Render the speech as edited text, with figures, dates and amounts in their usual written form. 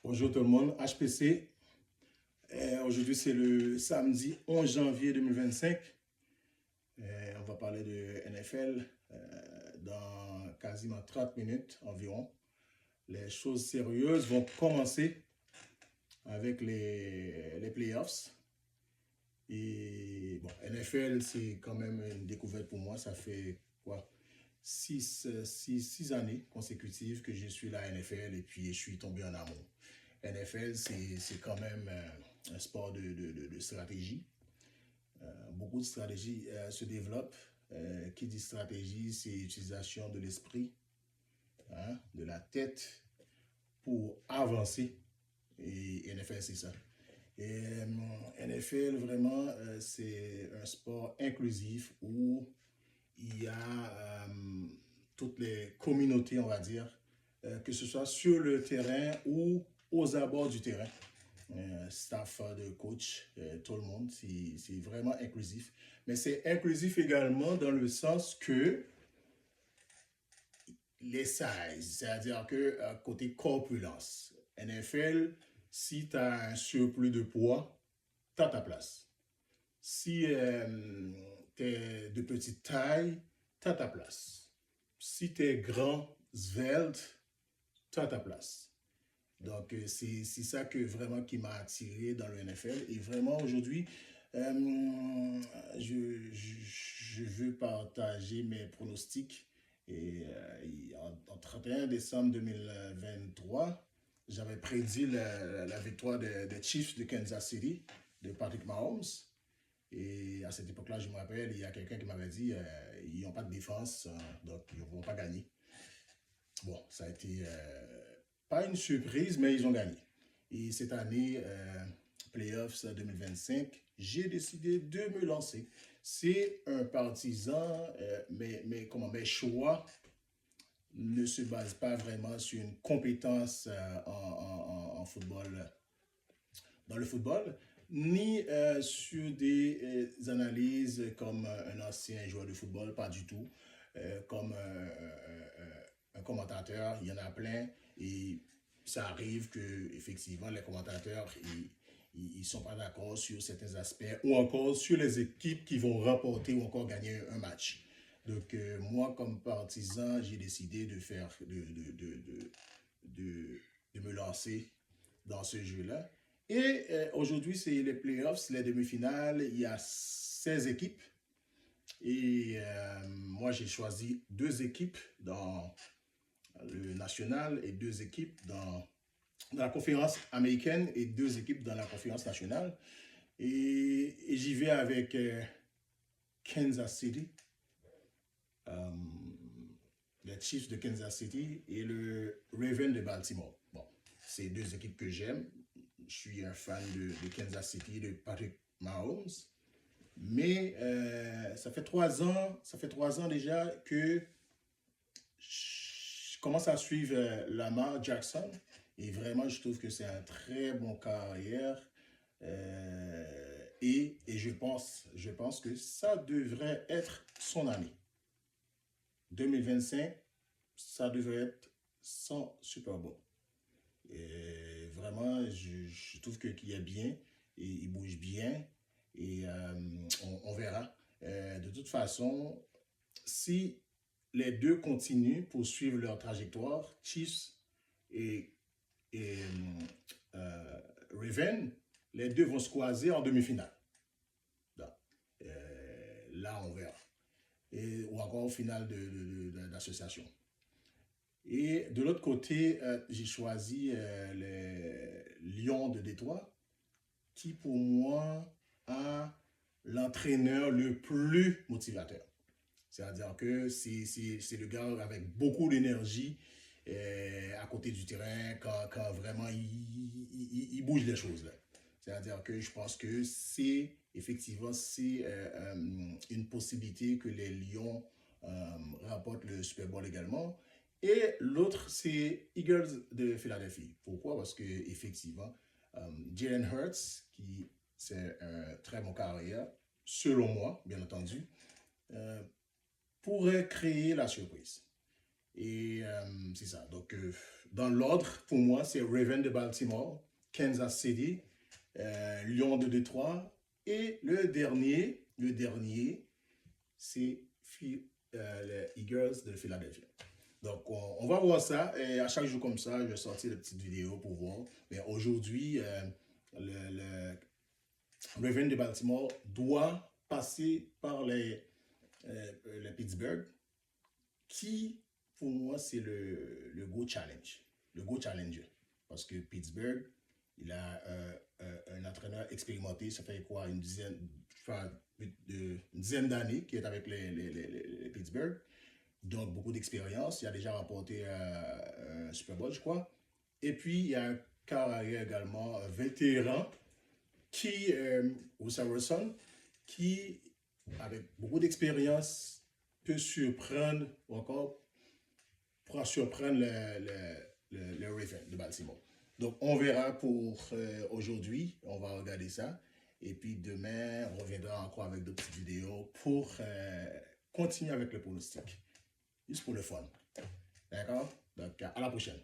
Bonjour tout le monde, HPC. Aujourd'hui, c'est le samedi 11 janvier 2025. On va parler de NFL dans quasiment 30 minutes environ. Les choses sérieuses vont commencer avec les playoffs. Et bon, NFL, c'est quand même une découverte pour moi. Ça fait quoi? Six années consécutives que je suis la NFL et puis je suis tombé en amour. NFL, c'est quand même un sport de stratégie. Beaucoup de stratégies se développent. Qui dit stratégie, c'est l'utilisation de l'esprit, hein, de la tête pour avancer. Et NFL, c'est ça. Et NFL, vraiment, c'est un sport inclusif où il y a toutes les communautés, on va dire, que ce soit sur le terrain ou aux abords du terrain. Staff de coach, tout le monde, c'est vraiment inclusif. Mais c'est inclusif également dans le sens que les sizes, c'est-à-dire que côté corpulence, NFL, si tu as un surplus de poids, tu as ta place. Si tu es de petite taille, tu as ta place. Si tu es grand, svelte, tu as ta place. Donc, c'est ça que vraiment qui m'a attiré dans le NFL. Et vraiment, aujourd'hui, je veux partager mes pronostics. Et en 31 décembre 2023, j'avais prédit la victoire des Chiefs de Kansas City, de Patrick Mahomes. Et à cette époque-là, je me rappelle, il y a quelqu'un qui m'avait dit ils n'ont pas de défense, donc ils ne vont pas gagner. Bon, ça a été pas une surprise, mais ils ont gagné. Et cette année, Playoffs 2025, j'ai décidé de me lancer. C'est un partisan, mais comment, mes choix ne se basent pas vraiment sur une compétence en football, dans le football, ni sur des analyses comme un ancien joueur de football, pas du tout. Comme un commentateur, il y en a plein, et ça arrive que effectivement les commentateurs ils sont pas d'accord sur certains aspects ou encore sur les équipes qui vont remporter ou encore gagner un match. Donc moi comme partisan, j'ai décidé de faire de me lancer dans ce jeu-là. Et aujourd'hui, c'est les playoffs, les demi-finales. Il y a 16 équipes. Et moi, j'ai choisi 2 équipes dans le national et 2 équipes dans la conférence américaine et 2 équipes dans la conférence nationale. Et j'y vais avec Kansas City, les Chiefs de Kansas City et le Ravens de Baltimore. Bon, c'est 2 équipes que j'aime. Je suis un fan de Kansas City, de Patrick Mahomes. Mais ça fait 3 ans déjà que je commence à suivre Lamar Jackson. Et vraiment, je trouve que c'est un très bon carrière. Et je pense que ça devrait être son année. 2025, ça devrait être son Super Bowl. Et vraiment, je trouve qu'il est bien, et il bouge bien, et on verra. De toute façon, si les deux continuent pour suivre leur trajectoire, Chiefs et, et Raven, les deux vont se croiser en demi-finale. Là, on verra. Ou encore au final d'association. Et de l'autre côté, j'ai choisi les Lions de Détroit, qui pour moi a l'entraîneur le plus motivateur. C'est-à-dire que c'est le gars avec beaucoup d'énergie à côté du terrain quand vraiment il bouge les choses. C'est-à-dire que je pense que c'est effectivement une possibilité que les Lions rapportent le Super Bowl également. Et l'autre, c'est Eagles de Philadelphie. Pourquoi? Parce que effectivement, Jalen Hurts, qui c'est un très bon carrière, selon moi, bien entendu, pourrait créer la surprise. Et c'est ça. Donc, dans l'ordre, pour moi, c'est Ravens de Baltimore, Kansas City, Lions de Détroit, et le dernier, c'est les Eagles de Philadelphie. Donc, on va voir ça. Et à chaque jour comme ça, je vais sortir des petites vidéos pour voir. Mais aujourd'hui, le Ravens de Baltimore doit passer par les Pittsburgh, qui, pour moi, c'est le Go Challenge. Le Go Challenger. Parce que Pittsburgh, il a un entraîneur expérimenté, ça fait quoi, une dizaine d'années qu'il est avec les Pittsburgh. Donc, beaucoup d'expérience. Il a déjà remporté un Super Bowl, je crois. Et puis, il y a un carrière également, un vétéran, qui, Russell Wilson, qui, avec beaucoup d'expérience, peut surprendre, ou encore, pourra surprendre le Ravens de Baltimore. Donc, on verra pour aujourd'hui. On va regarder ça. Et puis, demain, on reviendra encore avec d'autres petites vidéos pour continuer avec le pronostic. Juste pour le fun. D'accord? Donc, à la prochaine.